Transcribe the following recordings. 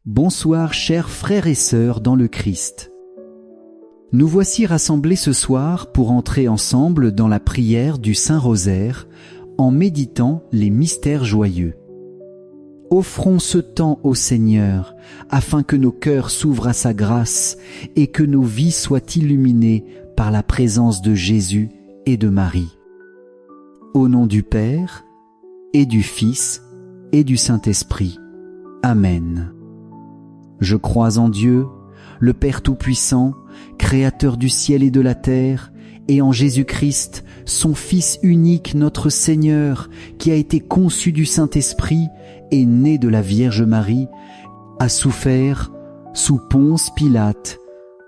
Bonsoir chers frères et sœurs dans le Christ. Nous voici rassemblés ce soir pour entrer ensemble dans la prière du Saint-Rosaire en méditant les mystères joyeux. Offrons ce temps au Seigneur afin que nos cœurs s'ouvrent à sa grâce et que nos vies soient illuminées par la présence de Jésus et de Marie. Au nom du Père et du Fils et du Saint-Esprit. Amen. Je crois en Dieu, le Père Tout-Puissant, Créateur du ciel et de la terre, et en Jésus-Christ, son Fils unique, notre Seigneur, qui a été conçu du Saint-Esprit et né de la Vierge Marie, a souffert sous Ponce Pilate,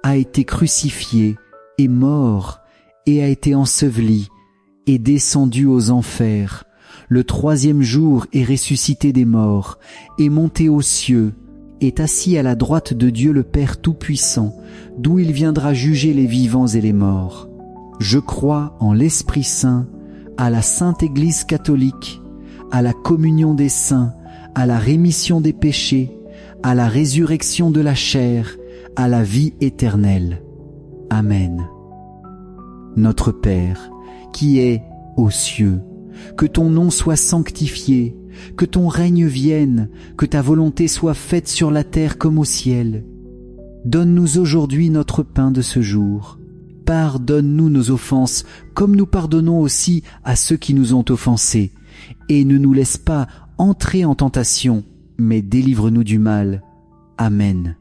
a été crucifié, est mort, et a été enseveli, est descendu aux enfers, le troisième jour est ressuscité des morts, est monté aux cieux, est assis à la droite de Dieu le Père Tout-Puissant, d'où il viendra juger les vivants et les morts. Je crois en l'Esprit Saint, à la Sainte Église catholique, à la communion des saints, à la rémission des péchés, à la résurrection de la chair, à la vie éternelle. Amen. Notre Père, qui es aux cieux, que ton nom soit sanctifié, que ton règne vienne, que ta volonté soit faite sur la terre comme au ciel. Donne-nous aujourd'hui notre pain de ce jour. Pardonne-nous nos offenses, comme nous pardonnons aussi à ceux qui nous ont offensés. Et ne nous laisse pas entrer en tentation, mais délivre-nous du mal. Amen.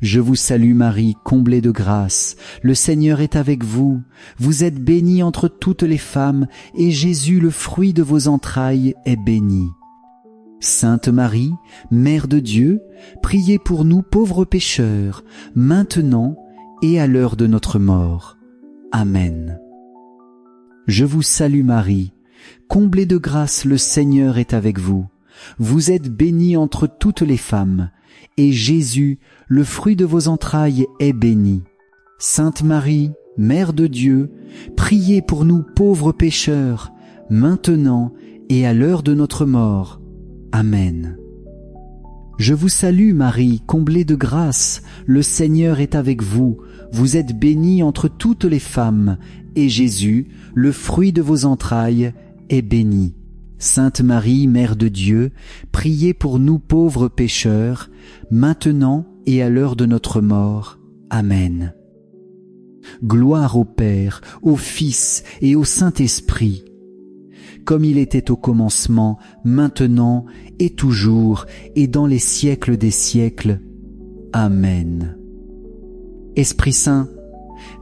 Je vous salue Marie, comblée de grâce. Le Seigneur est avec vous. Vous êtes bénie entre toutes les femmes, et Jésus, le fruit de vos entrailles, est béni. Sainte Marie, Mère de Dieu, priez pour nous pauvres pécheurs, maintenant et à l'heure de notre mort. Amen. Je vous salue Marie, comblée de grâce, le Seigneur est avec vous. Vous êtes bénie entre toutes les femmes, et Jésus, le fruit de vos entrailles, est béni. Sainte Marie, Mère de Dieu, priez pour nous pauvres pécheurs, maintenant et à l'heure de notre mort. Amen. Je vous salue Marie, comblée de grâce, le Seigneur est avec vous. Vous êtes bénie entre toutes les femmes, et Jésus, le fruit de vos entrailles, est béni. Sainte Marie, Mère de Dieu, priez pour nous pauvres pécheurs, maintenant et à l'heure de notre mort. Amen. Gloire au Père, au Fils et au Saint-Esprit, comme il était au commencement, maintenant et toujours, et dans les siècles des siècles. Amen. Esprit Saint,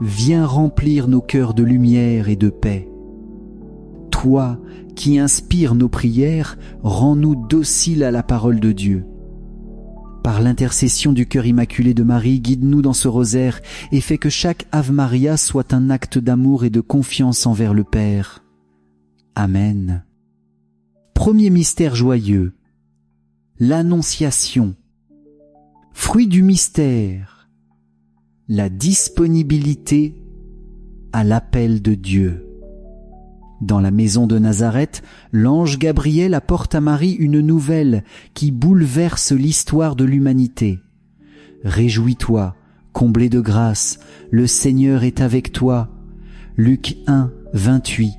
viens remplir nos cœurs de lumière et de paix. Toi, qui inspires nos prières, rends-nous dociles à la parole de Dieu. Par l'intercession du cœur immaculé de Marie, guide-nous dans ce rosaire et fais que chaque Ave Maria soit un acte d'amour et de confiance envers le Père. Amen. Premier mystère joyeux, l'Annonciation. Fruit du mystère, la disponibilité à l'appel de Dieu. Dans la maison de Nazareth, l'ange Gabriel apporte à Marie une nouvelle qui bouleverse l'histoire de l'humanité. Réjouis-toi, comblée de grâce, le Seigneur est avec toi. Luc 1, 28.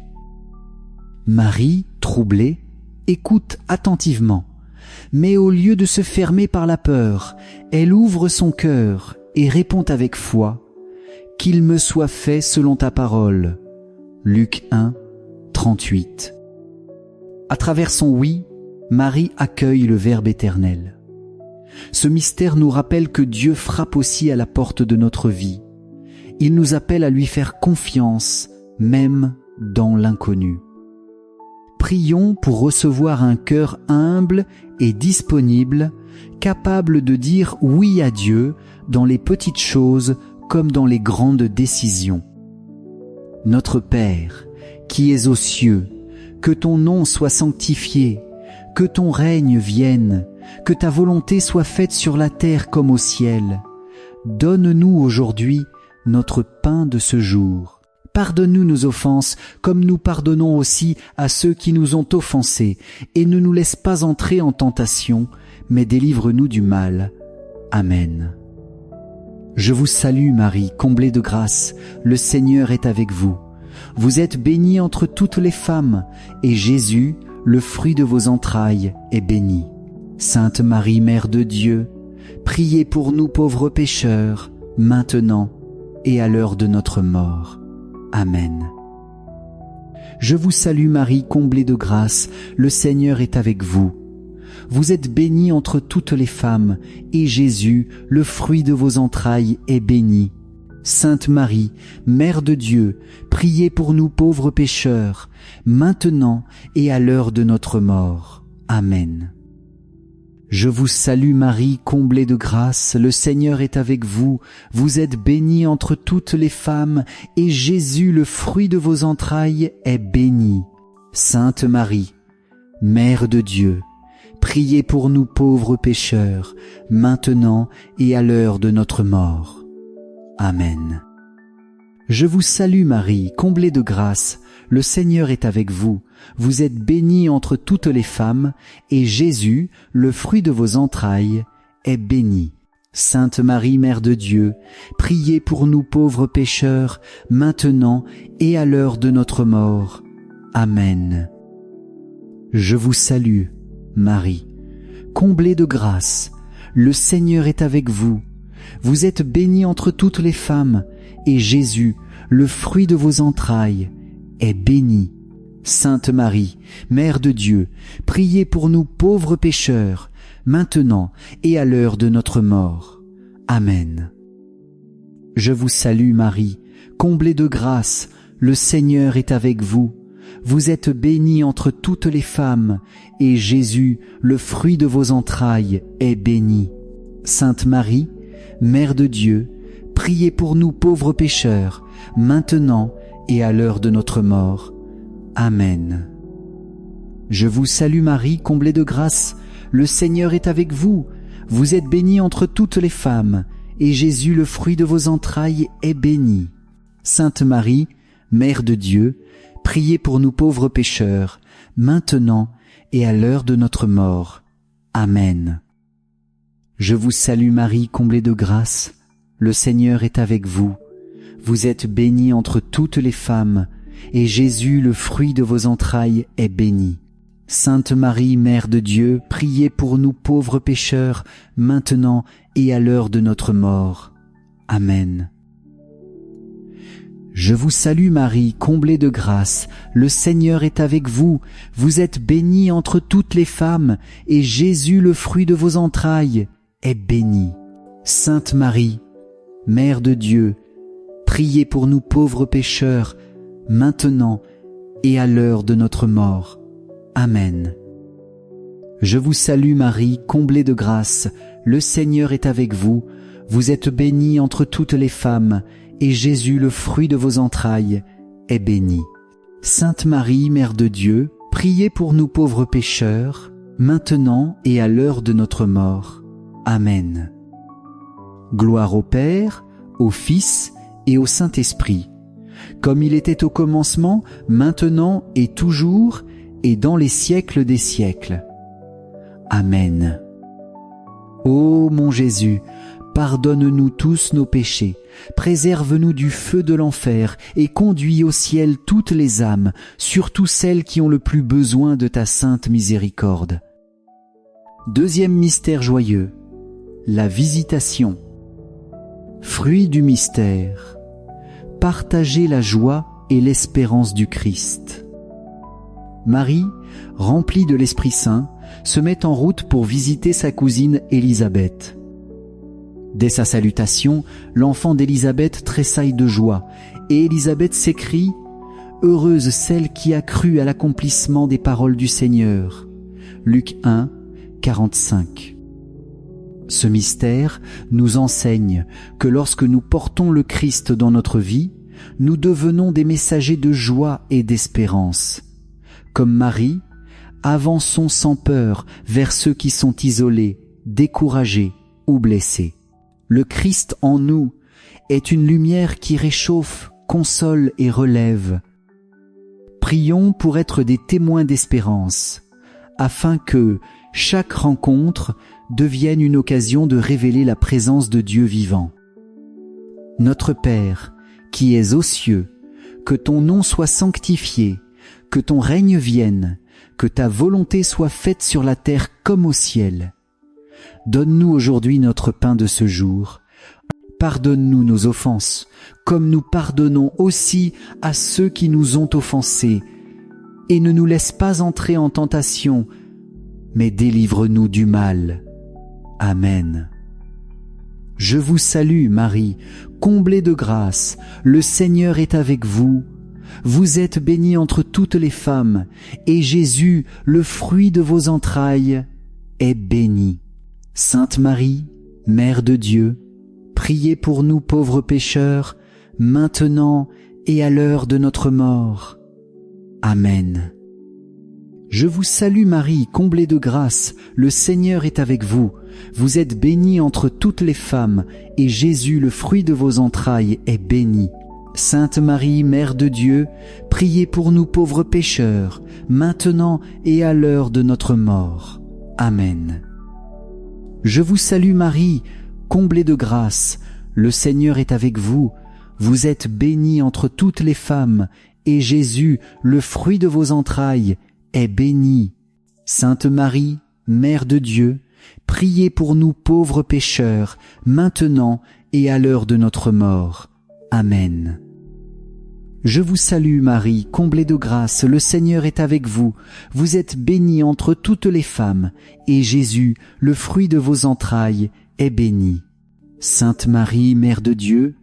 Marie, troublée, écoute attentivement, mais au lieu de se fermer par la peur, elle ouvre son cœur et répond avec foi, « Qu'il me soit fait selon ta parole. » Luc 1, 38. À travers son oui, Marie accueille le Verbe éternel. Ce mystère nous rappelle que Dieu frappe aussi à la porte de notre vie. Il nous appelle à lui faire confiance, même dans l'inconnu. Prions pour recevoir un cœur humble et disponible, capable de dire oui à Dieu dans les petites choses comme dans les grandes décisions. Notre Père, qui es aux cieux, que ton nom soit sanctifié, que ton règne vienne, que ta volonté soit faite sur la terre comme au ciel. Donne-nous aujourd'hui notre pain de ce jour. Pardonne-nous nos offenses, comme nous pardonnons aussi à ceux qui nous ont offensés, et ne nous laisse pas entrer en tentation, mais délivre-nous du mal. Amen. Je vous salue Marie, comblée de grâce, le Seigneur est avec vous. Vous êtes bénie entre toutes les femmes, et Jésus, le fruit de vos entrailles, est béni. Sainte Marie, Mère de Dieu, priez pour nous pauvres pécheurs, maintenant et à l'heure de notre mort. Amen. Je vous salue Marie, comblée de grâce, le Seigneur est avec vous. Vous êtes bénie entre toutes les femmes, et Jésus, le fruit de vos entrailles, est béni. Sainte Marie, Mère de Dieu, priez pour nous pauvres pécheurs, maintenant et à l'heure de notre mort. Amen. Je vous salue Marie, comblée de grâce, le Seigneur est avec vous. Vous êtes bénie entre toutes les femmes, et Jésus, le fruit de vos entrailles, est béni. Sainte Marie, Mère de Dieu, priez pour nous pauvres pécheurs, maintenant et à l'heure de notre mort. Amen. Je vous salue Marie, comblée de grâce, le Seigneur est avec vous. Vous êtes bénie entre toutes les femmes, et Jésus, le fruit de vos entrailles, est béni. Sainte Marie, Mère de Dieu, priez pour nous pauvres pécheurs, maintenant et à l'heure de notre mort. Amen. Je vous salue, Marie, comblée de grâce, le Seigneur est avec vous. Vous êtes bénie entre toutes les femmes, et Jésus, le fruit de vos entrailles, est béni. Sainte Marie, Mère de Dieu, priez pour nous pauvres pécheurs, maintenant et à l'heure de notre mort. Amen. Je vous salue Marie, comblée de grâce, le Seigneur est avec vous. Vous êtes bénie entre toutes les femmes, et Jésus, le fruit de vos entrailles, est béni. Sainte Marie, Mère de Dieu, priez pour nous pauvres pécheurs, maintenant et à l'heure de notre mort. Amen. Je vous salue Marie, comblée de grâce, le Seigneur est avec vous. Vous êtes bénie entre toutes les femmes, et Jésus, le fruit de vos entrailles, est béni. Sainte Marie, Mère de Dieu, priez pour nous pauvres pécheurs, maintenant et à l'heure de notre mort. Amen. Je vous salue Marie, comblée de grâce, le Seigneur est avec vous. Vous êtes bénie entre toutes les femmes, et Jésus, le fruit de vos entrailles, est béni. Sainte Marie, Mère de Dieu, priez pour nous pauvres pécheurs, maintenant et à l'heure de notre mort. Amen. Je vous salue Marie, comblée de grâce, le Seigneur est avec vous. Vous êtes bénie entre toutes les femmes, et Jésus, le fruit de vos entrailles, est béni. Sainte Marie, Mère de Dieu, priez pour nous pauvres pécheurs, maintenant et à l'heure de notre mort. Amen. Je vous salue Marie, comblée de grâce, le Seigneur est avec vous. Vous êtes bénie entre toutes les femmes, et Jésus, le fruit de vos entrailles, est béni. Sainte Marie, Mère de Dieu, priez pour nous pauvres pécheurs, maintenant et à l'heure de notre mort. Amen. Gloire au Père, au Fils et au Saint-Esprit, comme il était au commencement, maintenant et toujours, et dans les siècles des siècles. Amen. Ô mon Jésus, pardonne-nous tous nos péchés, préserve-nous du feu de l'enfer et conduis au ciel toutes les âmes, surtout celles qui ont le plus besoin de ta sainte miséricorde. Deuxième mystère joyeux, la visitation. Fruit du mystère, partagez la joie et l'espérance du Christ. Marie, remplie de l'Esprit Saint, se met en route pour visiter sa cousine Élisabeth. Dès sa salutation, l'enfant d'Élisabeth tressaille de joie, et Élisabeth s'écrie « Heureuse celle qui a cru à l'accomplissement des paroles du Seigneur » Luc 1, 45. Ce mystère nous enseigne que lorsque nous portons le Christ dans notre vie, nous devenons des messagers de joie et d'espérance. Comme Marie, avançons sans peur vers ceux qui sont isolés, découragés ou blessés. Le Christ en nous est une lumière qui réchauffe, console et relève. Prions pour être des témoins d'espérance, afin que chaque rencontre devienne une occasion de révéler la présence de Dieu vivant. Notre Père, qui es aux cieux, que ton nom soit sanctifié, que ton règne vienne, que ta volonté soit faite sur la terre comme au ciel. Donne-nous aujourd'hui notre pain de ce jour. Pardonne-nous nos offenses, comme nous pardonnons aussi à ceux qui nous ont offensés. Et ne nous laisse pas entrer en tentation, mais délivre-nous du mal. Amen. Je vous salue, Marie, comblée de grâce, le Seigneur est avec vous. Vous êtes bénie entre toutes les femmes, et Jésus, le fruit de vos entrailles, est béni. Sainte Marie, Mère de Dieu, priez pour nous pauvres pécheurs, maintenant et à l'heure de notre mort. Amen. Je vous salue Marie, comblée de grâce, le Seigneur est avec vous. Vous êtes bénie entre toutes les femmes, et Jésus, le fruit de vos entrailles, est béni. Sainte Marie, Mère de Dieu, priez pour nous pauvres pécheurs, maintenant et à l'heure de notre mort. Amen. Je vous salue Marie, comblée de grâce, le Seigneur est avec vous. Vous êtes bénie entre toutes les femmes, et Jésus, le fruit de vos entrailles, est béni. Sainte Marie, Mère de Dieu, priez pour nous pauvres pécheurs, maintenant et à l'heure de notre mort. Amen. Je vous salue Marie, comblée de grâce, le Seigneur est avec vous. Vous êtes bénie entre toutes les femmes, et Jésus, le fruit de vos entrailles, est béni. Sainte Marie, Mère de Dieu,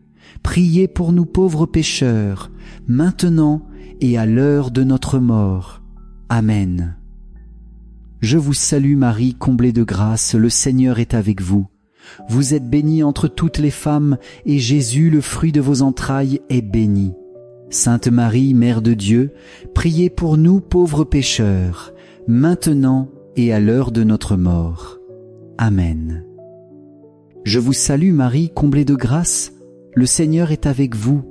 priez pour nous pauvres pécheurs, maintenant et à l'heure de notre mort. Amen. Je vous salue Marie, comblée de grâce, le Seigneur est avec vous. Vous êtes bénie entre toutes les femmes, et Jésus, le fruit de vos entrailles, est béni. Sainte Marie, Mère de Dieu, priez pour nous pauvres pécheurs, maintenant et à l'heure de notre mort. Amen. Je vous salue Marie, comblée de grâce, le Seigneur est avec vous.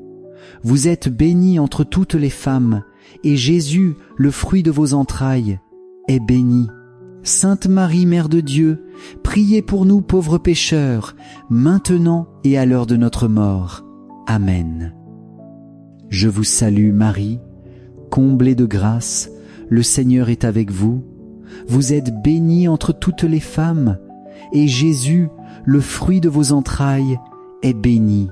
Vous êtes bénie entre toutes les femmes, et Jésus, le fruit de vos entrailles, est béni. Sainte Marie, Mère de Dieu, priez pour nous pauvres pécheurs, maintenant et à l'heure de notre mort. Amen. Je vous salue Marie, comblée de grâce, le Seigneur est avec vous. Vous êtes bénie entre toutes les femmes, et Jésus, le fruit de vos entrailles, est béni.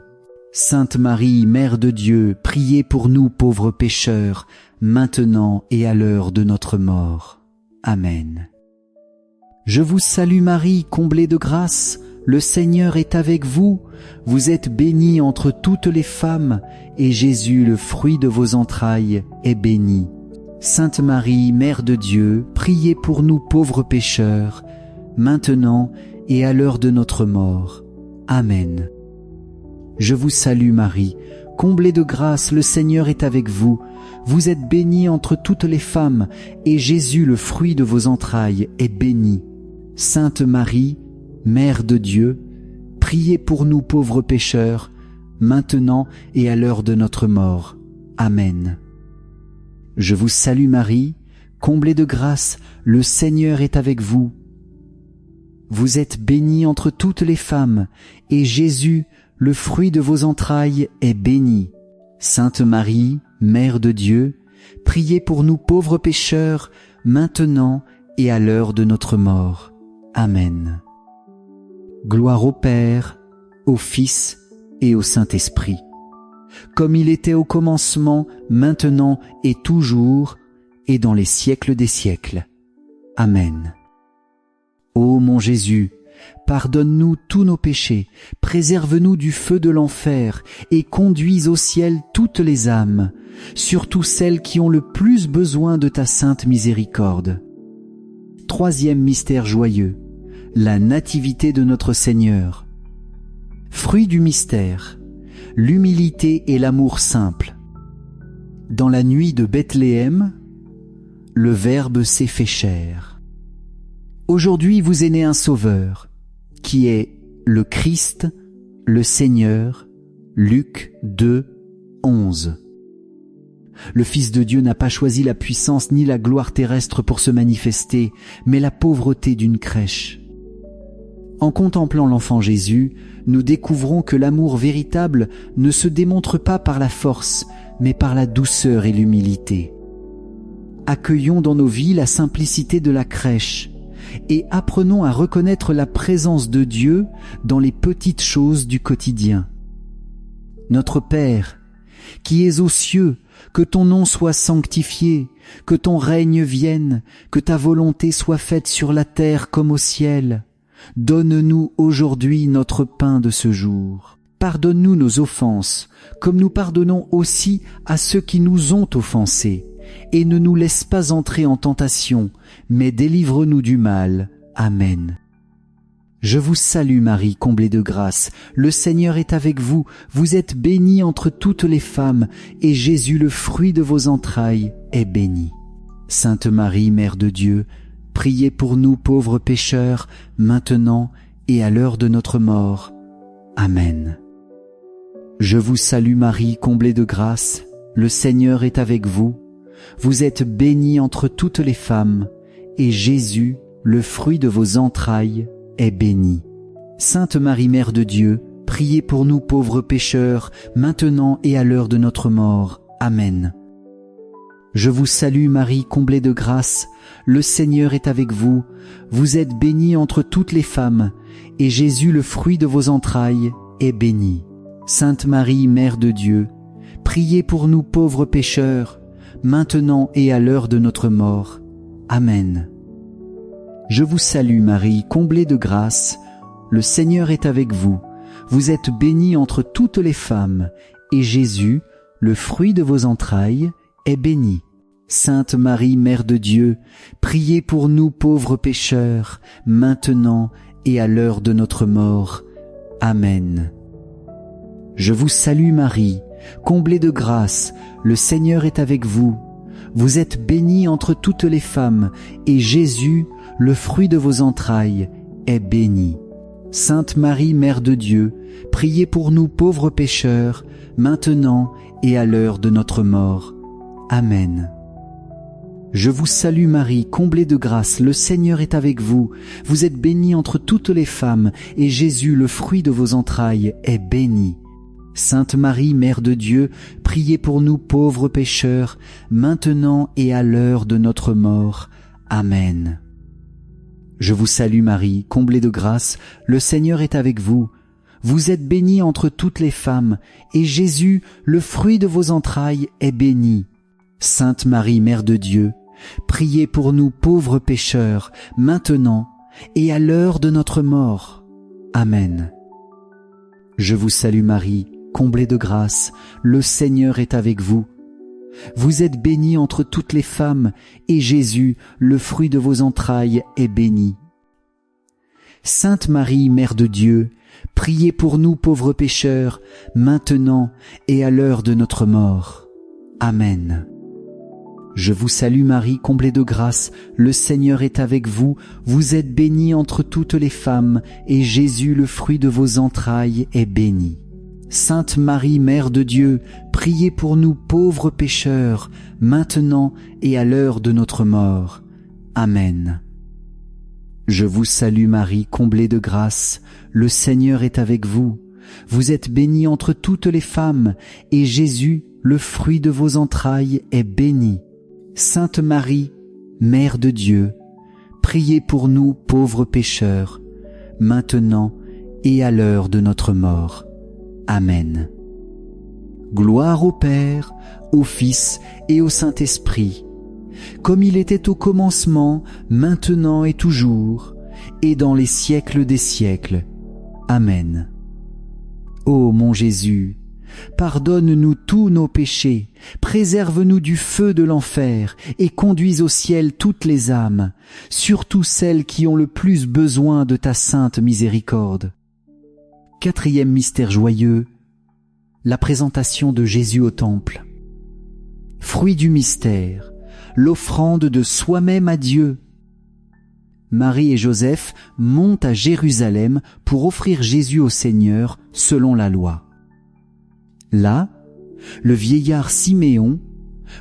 Sainte Marie, Mère de Dieu, priez pour nous pauvres pécheurs, maintenant et à l'heure de notre mort. Amen. Je vous salue Marie, comblée de grâce, le Seigneur est avec vous. Vous êtes bénie entre toutes les femmes, et Jésus, le fruit de vos entrailles, est béni. Sainte Marie, Mère de Dieu, priez pour nous pauvres pécheurs, maintenant et à l'heure de notre mort. Amen. Je vous salue Marie, comblée de grâce, le Seigneur est avec vous. Vous êtes bénie entre toutes les femmes, et Jésus, le fruit de vos entrailles, est béni. Sainte Marie, Mère de Dieu, priez pour nous pauvres pécheurs, maintenant et à l'heure de notre mort. Amen. Je vous salue Marie, comblée de grâce, le Seigneur est avec vous. Vous êtes bénie entre toutes les femmes, et Jésus, le fruit de vos entrailles, est béni. Sainte Marie, Mère de Dieu, priez pour nous pauvres pécheurs, maintenant et à l'heure de notre mort. Amen. Gloire au Père, au Fils et au Saint-Esprit, comme il était au commencement, maintenant et toujours, et dans les siècles des siècles. Amen. Ô mon Jésus, pardonne-nous tous nos péchés, préserve-nous du feu de l'enfer, et conduis au ciel toutes les âmes, surtout celles qui ont le plus besoin de ta sainte miséricorde. Troisième mystère joyeux, la nativité de notre Seigneur. Fruit du mystère, l'humilité et l'amour simple. Dans la nuit de Bethléem, le Verbe s'est fait chair. Aujourd'hui vous est né un Sauveur, qui est le Christ, le Seigneur. Luc 2, 11. Le Fils de Dieu n'a pas choisi la puissance ni la gloire terrestre pour se manifester, mais la pauvreté d'une crèche. En contemplant l'enfant Jésus, nous découvrons que l'amour véritable ne se démontre pas par la force, mais par la douceur et l'humilité. Accueillons dans nos vies la simplicité de la crèche et apprenons à reconnaître la présence de Dieu dans les petites choses du quotidien. Notre Père, qui es aux cieux, que ton nom soit sanctifié, que ton règne vienne, que ta volonté soit faite sur la terre comme au ciel. Donne-nous aujourd'hui notre pain de ce jour. Pardonne-nous nos offenses, comme nous pardonnons aussi à ceux qui nous ont offensés. Et ne nous laisse pas entrer en tentation, mais délivre-nous du mal. Amen. Je vous salue Marie, comblée de grâce. Le Seigneur est avec vous. Vous êtes bénie entre toutes les femmes, et Jésus, le fruit de vos entrailles, est béni. Sainte Marie, Mère de Dieu, priez pour nous pauvres pécheurs, maintenant et à l'heure de notre mort. Amen. Je vous salue Marie, comblée de grâce. Le Seigneur est avec vous. Vous êtes bénie entre toutes les femmes, et Jésus, le fruit de vos entrailles, est béni. Sainte Marie, Mère de Dieu, priez pour nous pauvres pécheurs, maintenant et à l'heure de notre mort. Amen. Je vous salue Marie, comblée de grâce. Le Seigneur est avec vous. Vous êtes bénie entre toutes les femmes, et Jésus, le fruit de vos entrailles, est béni. Sainte Marie, Mère de Dieu, priez pour nous pauvres pécheurs, maintenant et à l'heure de notre mort. Amen. Je vous salue Marie, comblée de grâce. Le Seigneur est avec vous. Vous êtes bénie entre toutes les femmes, et Jésus, le fruit de vos entrailles, est béni. Sainte Marie, Mère de Dieu, priez pour nous pauvres pécheurs, maintenant et à l'heure de notre mort. Amen. Je vous salue Marie, comblée de grâce, le Seigneur est avec vous. Vous êtes bénie entre toutes les femmes, et Jésus, le fruit de vos entrailles, est béni. Sainte Marie, Mère de Dieu, priez pour nous pauvres pécheurs, maintenant et à l'heure de notre mort. Amen. Je vous salue Marie, comblée de grâce, le Seigneur est avec vous. Vous êtes bénie entre toutes les femmes, et Jésus, le fruit de vos entrailles, est béni. Sainte Marie, Mère de Dieu, priez pour nous pauvres pécheurs, maintenant et à l'heure de notre mort. Amen. Je vous salue Marie, comblée de grâce, le Seigneur est avec vous. Vous êtes bénie entre toutes les femmes, et Jésus, le fruit de vos entrailles, est béni. Sainte Marie, Mère de Dieu, priez pour nous pauvres pécheurs, maintenant et à l'heure de notre mort. Amen. Je vous salue Marie, comblée de grâce, le Seigneur est avec vous. Vous êtes bénie entre toutes les femmes, et Jésus, le fruit de vos entrailles, est béni. Sainte Marie, Mère de Dieu, priez pour nous pauvres pécheurs, maintenant et à l'heure de notre mort. Amen. Je vous salue Marie, comblée de grâce, le Seigneur est avec vous. Vous êtes bénie entre toutes les femmes, et Jésus, le fruit de vos entrailles, est béni. Sainte Marie, Mère de Dieu, priez pour nous pauvres pécheurs, maintenant et à l'heure de notre mort. Amen. Je vous salue Marie, comblée de grâce, le Seigneur est avec vous. Vous êtes bénie entre toutes les femmes, et Jésus, le fruit de vos entrailles, est béni. Sainte Marie, Mère de Dieu, priez pour nous pauvres pécheurs, maintenant et à l'heure de notre mort. Amen. Gloire au Père, au Fils et au Saint-Esprit, comme il était au commencement, maintenant et toujours, et dans les siècles des siècles. Amen. Ô mon Jésus, pardonne-nous tous nos péchés, préserve-nous du feu de l'enfer et conduis au ciel toutes les âmes, surtout celles qui ont le plus besoin de ta sainte miséricorde. Quatrième mystère joyeux, la présentation de Jésus au temple. Fruit du mystère, l'offrande de soi-même à Dieu. Marie et Joseph montent à Jérusalem pour offrir Jésus au Seigneur selon la loi. Là, le vieillard Siméon,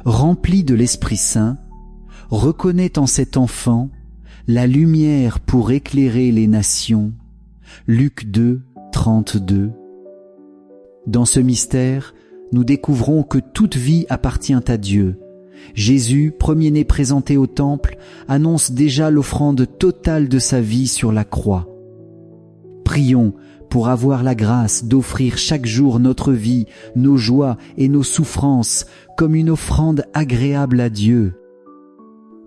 rempli de l'Esprit Saint, reconnaît en cet enfant la lumière pour éclairer les nations Luc 2, 32. Dans ce mystère, nous découvrons que toute vie appartient à Dieu. Jésus, premier-né présenté au temple, annonce déjà l'offrande totale de sa vie sur la croix. Prions pour avoir la grâce d'offrir chaque jour notre vie, nos joies et nos souffrances comme une offrande agréable à Dieu.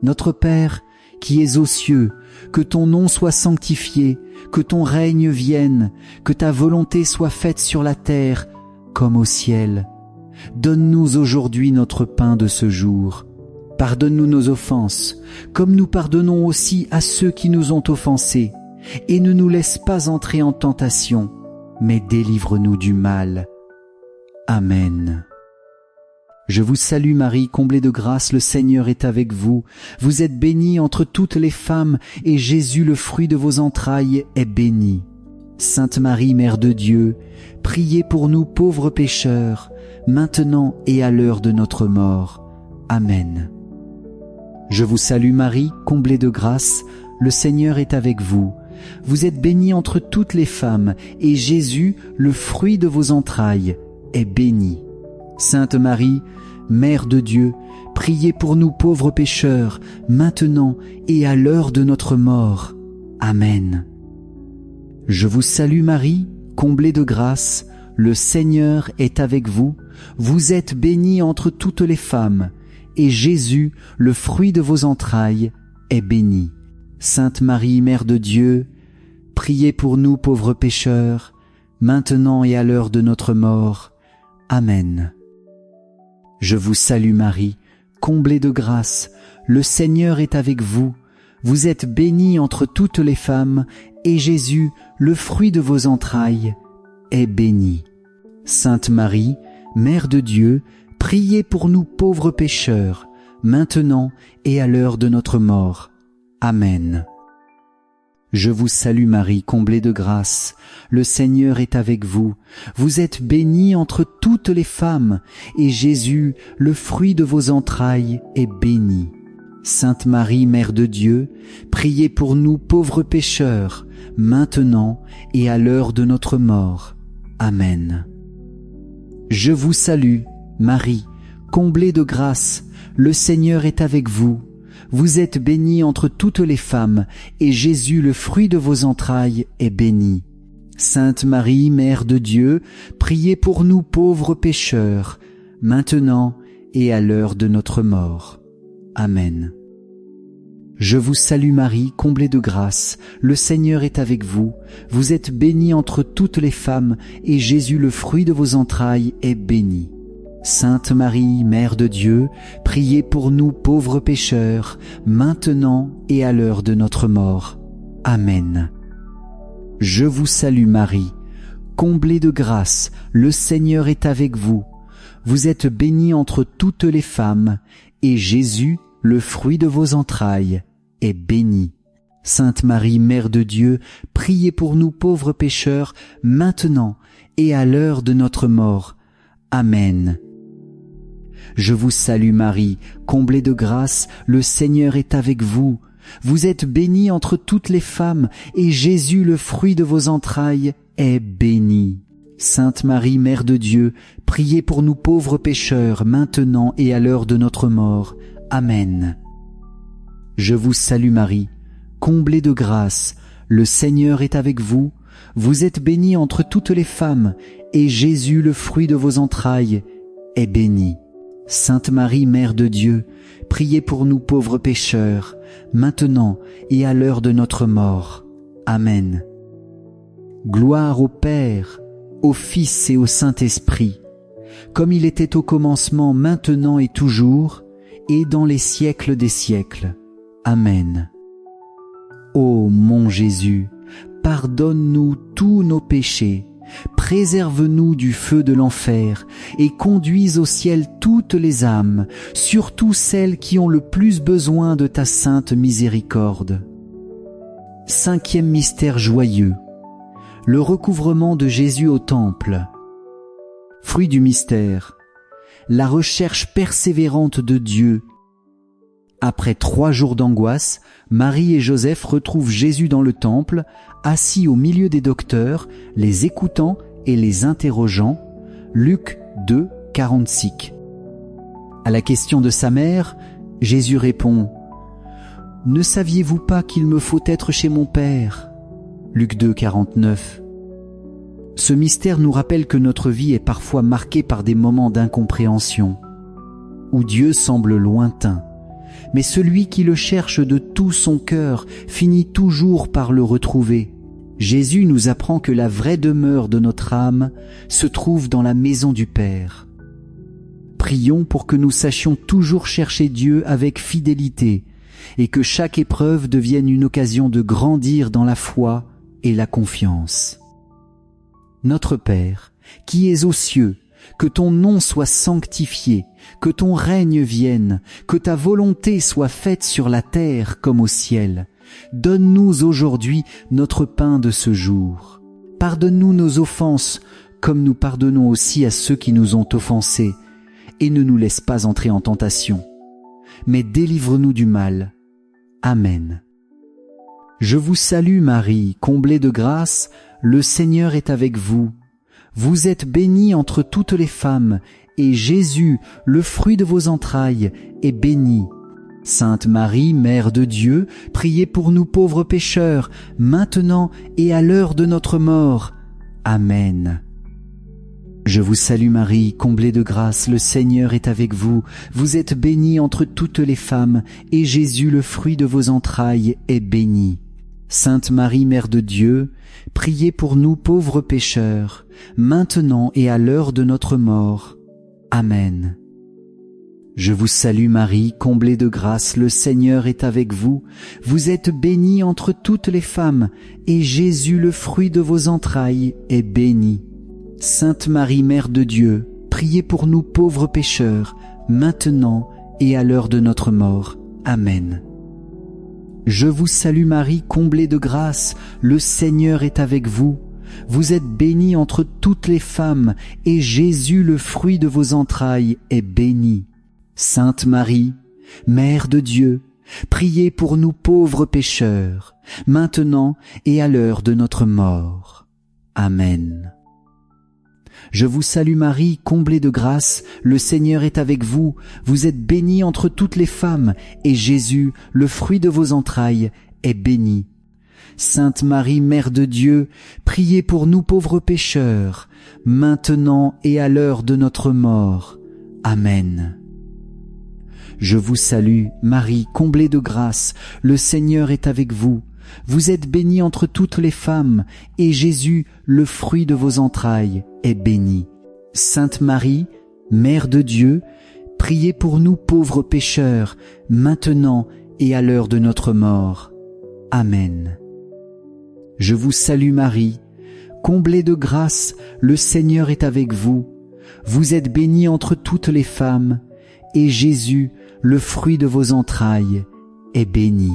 Notre Père, qui es aux cieux, que ton nom soit sanctifié, que ton règne vienne, que ta volonté soit faite sur la terre comme au ciel. Donne-nous aujourd'hui notre pain de ce jour. Pardonne-nous nos offenses, comme nous pardonnons aussi à ceux qui nous ont offensés. Et ne nous laisse pas entrer en tentation, mais délivre-nous du mal. Amen. Je vous salue Marie, comblée de grâce, le Seigneur est avec vous. Vous êtes bénie entre toutes les femmes, et Jésus, le fruit de vos entrailles, est béni. Sainte Marie, Mère de Dieu, priez pour nous pauvres pécheurs, maintenant et à l'heure de notre mort. Amen. Je vous salue Marie, comblée de grâce, le Seigneur est avec vous. Vous êtes bénie entre toutes les femmes, et Jésus, le fruit de vos entrailles, est béni. Sainte Marie, Mère de Dieu, priez pour nous pauvres pécheurs, maintenant et à l'heure de notre mort. Amen. Je vous salue Marie, comblée de grâce, le Seigneur est avec vous. Vous êtes bénie entre toutes les femmes, et Jésus, le fruit de vos entrailles, est béni. Sainte Marie, Mère de Dieu, priez pour nous pauvres pécheurs, maintenant et à l'heure de notre mort. Amen. Je vous salue Marie, comblée de grâce, le Seigneur est avec vous. Vous êtes bénie entre toutes les femmes, et Jésus, le fruit de vos entrailles, est béni. Sainte Marie, Mère de Dieu, priez pour nous pauvres pécheurs, maintenant et à l'heure de notre mort. Amen. Je vous salue Marie, comblée de grâce, le Seigneur est avec vous. Vous êtes bénie entre toutes les femmes, et Jésus, le fruit de vos entrailles, est béni. Sainte Marie, Mère de Dieu, priez pour nous pauvres pécheurs, maintenant et à l'heure de notre mort. Amen. Je vous salue, Marie, comblée de grâce, le Seigneur est avec vous. Vous êtes bénie entre toutes les femmes, et Jésus, le fruit de vos entrailles, est béni. Sainte Marie, Mère de Dieu, priez pour nous pauvres pécheurs, maintenant et à l'heure de notre mort. Amen. Je vous salue Marie, comblée de grâce, le Seigneur est avec vous. Vous êtes bénie entre toutes les femmes, et Jésus, le fruit de vos entrailles, est béni. Sainte Marie, Mère de Dieu, priez pour nous pauvres pécheurs, maintenant et à l'heure de notre mort. Amen. Je vous salue Marie, comblée de grâce, le Seigneur est avec vous. Vous êtes bénie entre toutes les femmes, et Jésus, le fruit de vos entrailles, est béni. Sainte Marie, Mère de Dieu, priez pour nous pauvres pécheurs, maintenant et à l'heure de notre mort. Amen. Je vous salue Marie, comblée de grâce, le Seigneur est avec vous. Vous êtes bénie entre toutes les femmes, et Jésus, le fruit de vos entrailles, est béni. Sainte Marie, Mère de Dieu, priez pour nous pauvres pécheurs, maintenant et à l'heure de notre mort. Amen. Je vous salue Marie, comblée de grâce, le Seigneur est avec vous. Vous êtes bénie entre toutes les femmes, et Jésus, le fruit de vos entrailles, est béni. Sainte Marie, Mère de Dieu, priez pour nous pauvres pécheurs, maintenant et à l'heure de notre mort. Amen. Gloire au Père, au Fils et au Saint-Esprit, comme il était au commencement, maintenant et toujours, et dans les siècles des siècles. Amen. Ô mon Jésus, pardonne-nous tous nos péchés, préserve-nous du feu de l'enfer et conduise au ciel toutes les âmes, surtout celles qui ont le plus besoin de ta sainte miséricorde. Cinquième mystère joyeux, le recouvrement de Jésus au temple. Fruit du mystère, la recherche persévérante de Dieu. Après 3 jours d'angoisse, Marie et Joseph retrouvent Jésus dans le temple, assis au milieu des docteurs, les écoutant et les interrogeant. Luc 2, 46. À la question de sa mère, Jésus répond « Ne saviez-vous pas qu'il me faut être chez mon Père ?» Luc 2, 49. Ce mystère nous rappelle que notre vie est parfois marquée par des moments d'incompréhension, où Dieu semble lointain. Mais celui qui le cherche de tout son cœur finit toujours par le retrouver. Jésus nous apprend que la vraie demeure de notre âme se trouve dans la maison du Père. Prions pour que nous sachions toujours chercher Dieu avec fidélité et que chaque épreuve devienne une occasion de grandir dans la foi et la confiance. Notre Père, qui es aux cieux, que ton nom soit sanctifié, que ton règne vienne, que ta volonté soit faite sur la terre comme au ciel. Donne-nous aujourd'hui notre pain de ce jour. Pardonne-nous nos offenses, comme nous pardonnons aussi à ceux qui nous ont offensés, et ne nous laisse pas entrer en tentation, mais délivre-nous du mal. Amen. Je vous salue Marie, comblée de grâce, le Seigneur est avec vous. Vous êtes bénie entre toutes les femmes, et Jésus, le fruit de vos entrailles, est béni. Sainte Marie, Mère de Dieu, priez pour nous pauvres pécheurs, maintenant et à l'heure de notre mort. Amen. Je vous salue Marie, comblée de grâce, le Seigneur est avec vous. Vous êtes bénie entre toutes les femmes, et Jésus, le fruit de vos entrailles, est béni. Sainte Marie, Mère de Dieu, priez pour nous pauvres pécheurs, maintenant et à l'heure de notre mort. Amen. Je vous salue Marie, comblée de grâce, le Seigneur est avec vous. Vous êtes bénie entre toutes les femmes, et Jésus, le fruit de vos entrailles, est béni. Sainte Marie, Mère de Dieu, priez pour nous pauvres pécheurs, maintenant et à l'heure de notre mort. Amen. Je vous salue Marie, comblée de grâce, le Seigneur est avec vous. Vous êtes bénie entre toutes les femmes, et Jésus, le fruit de vos entrailles, est béni. Sainte Marie, Mère de Dieu, priez pour nous pauvres pécheurs, maintenant et à l'heure de notre mort. Amen. Je vous salue Marie, comblée de grâce, le Seigneur est avec vous. Vous êtes bénie entre toutes les femmes, et Jésus, le fruit de vos entrailles, est béni. Sainte Marie, Mère de Dieu, priez pour nous pauvres pécheurs, maintenant et à l'heure de notre mort. Amen. Je vous salue, Marie, comblée de grâce, le Seigneur est avec vous. Vous êtes bénie entre toutes les femmes, et Jésus, le fruit de vos entrailles, est béni. Sainte Marie, Mère de Dieu, priez pour nous pauvres pécheurs, maintenant et à l'heure de notre mort. Amen. Je vous salue Marie, comblée de grâce, le Seigneur est avec vous. Vous êtes bénie entre toutes les femmes, et Jésus, le fruit de vos entrailles, est béni.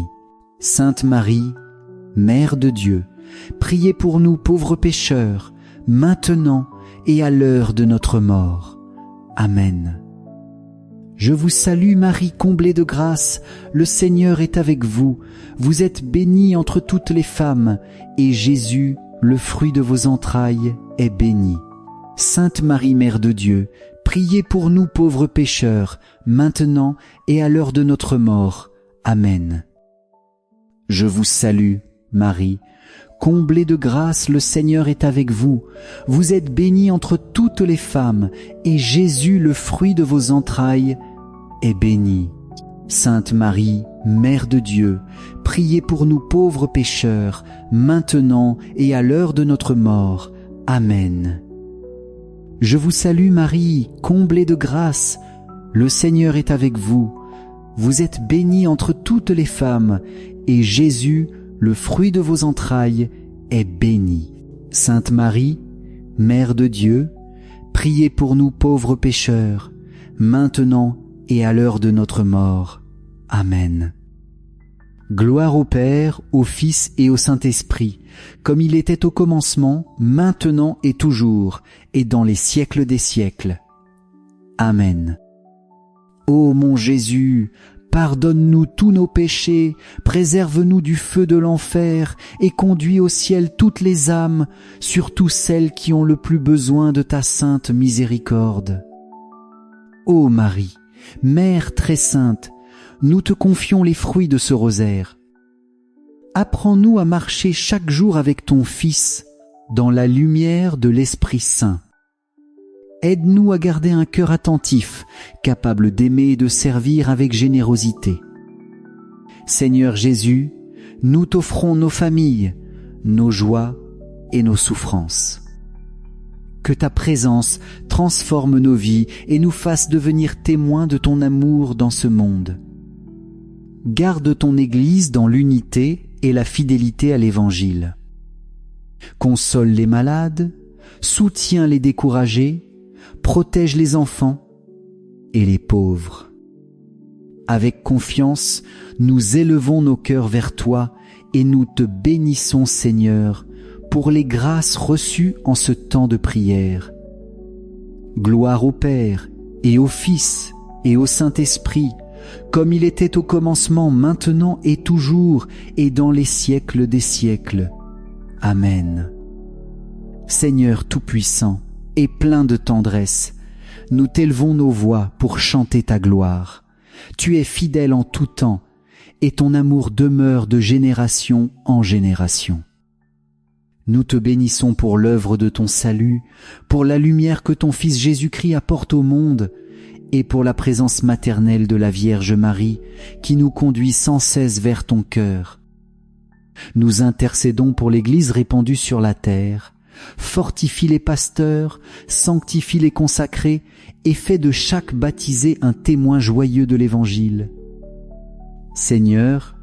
Sainte Marie, Mère de Dieu, priez pour nous pauvres pécheurs, maintenant et à l'heure de notre mort. Amen. Je vous salue Marie, comblée de grâce, le Seigneur est avec vous. Vous êtes bénie entre toutes les femmes, et Jésus, le fruit de vos entrailles, est béni. Sainte Marie, Mère de Dieu, priez pour nous pauvres pécheurs, maintenant et à l'heure de notre mort. Amen. Je vous salue, Marie, comblée de grâce, le Seigneur est avec vous. Vous êtes bénie entre toutes les femmes, et Jésus, le fruit de vos entrailles, est béni. Sainte Marie, Mère de Dieu, priez pour nous pauvres pécheurs, maintenant et à l'heure de notre mort. Amen. Je vous salue Marie, comblée de grâce, le Seigneur est avec vous. Vous êtes bénie entre toutes les femmes, et Jésus, le fruit de vos entrailles, est béni. Sainte Marie, Mère de Dieu, priez pour nous pauvres pécheurs, maintenant et à l'heure de notre mort. Amen. Gloire au Père, au Fils et au Saint-Esprit, comme il était au commencement, maintenant et toujours, et dans les siècles des siècles. Amen. Ô mon Jésus, Pardonne-nous tous nos péchés, préserve-nous du feu de l'enfer et conduis au ciel toutes les âmes, surtout celles qui ont le plus besoin de ta sainte miséricorde. Ô Marie, Mère très sainte, nous te confions les fruits de ce rosaire. Apprends-nous à marcher chaque jour avec ton Fils dans la lumière de l'Esprit Saint. Aide-nous à garder un cœur attentif, capable d'aimer et de servir avec générosité. Seigneur Jésus, nous t'offrons nos familles, nos joies et nos souffrances. Que ta présence transforme nos vies et nous fasse devenir témoins de ton amour dans ce monde. Garde ton Église dans l'unité et la fidélité à l'Évangile. Console les malades, soutiens les découragés, protège les enfants et les pauvres. Avec confiance, nous élevons nos cœurs vers toi et nous te bénissons, Seigneur, pour les grâces reçues en ce temps de prière. Gloire au Père et au Fils et au Saint-Esprit, comme il était au commencement, maintenant et toujours, et dans les siècles des siècles. Amen. Seigneur Tout-Puissant et plein de tendresse, nous t'élevons nos voix pour chanter ta gloire. Tu es fidèle en tout temps, et ton amour demeure de génération en génération. Nous te bénissons pour l'œuvre de ton salut, pour la lumière que ton Fils Jésus-Christ apporte au monde, et pour la présence maternelle de la Vierge Marie, qui nous conduit sans cesse vers ton cœur. Nous intercédons pour l'Église répandue sur la terre. Fortifie les pasteurs, sanctifie les consacrés, et fais de chaque baptisé un témoin joyeux de l'Évangile. Seigneur,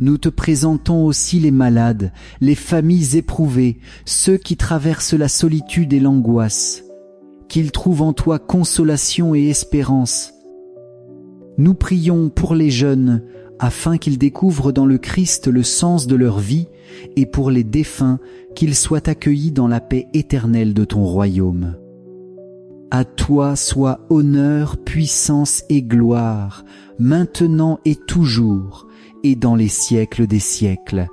nous te présentons aussi les malades, les familles éprouvées, ceux qui traversent la solitude et l'angoisse. Qu'ils trouvent en toi consolation et espérance. Nous prions pour les jeunes, afin qu'ils découvrent dans le Christ le sens de leur vie, et pour les défunts, qu'ils soient accueillis dans la paix éternelle de ton royaume. À toi soit honneur, puissance et gloire, maintenant et toujours, et dans les siècles des siècles.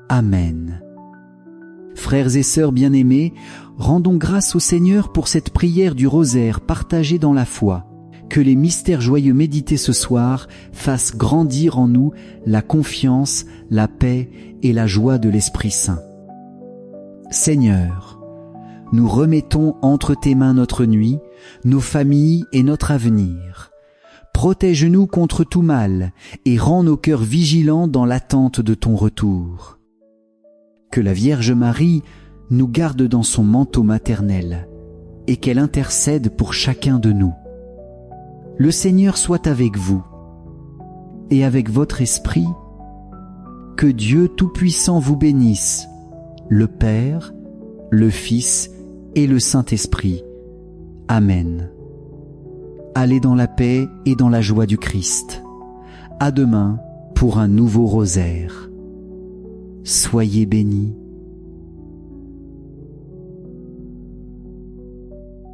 Amen. Frères et sœurs bien-aimés, rendons grâce au Seigneur pour cette prière du rosaire partagée dans la foi. Que les mystères joyeux médités ce soir fassent grandir en nous la confiance, la paix et la joie de l'Esprit Saint. Seigneur, nous remettons entre tes mains notre nuit, nos familles et notre avenir. Protège-nous contre tout mal et rends nos cœurs vigilants dans l'attente de ton retour. Que la Vierge Marie nous garde dans son manteau maternel et qu'elle intercède pour chacun de nous. Le Seigneur soit avec vous et avec votre esprit. Que Dieu Tout-Puissant vous bénisse, le Père, le Fils et le Saint-Esprit. Amen. Allez dans la paix et dans la joie du Christ. À demain pour un nouveau rosaire. Soyez bénis.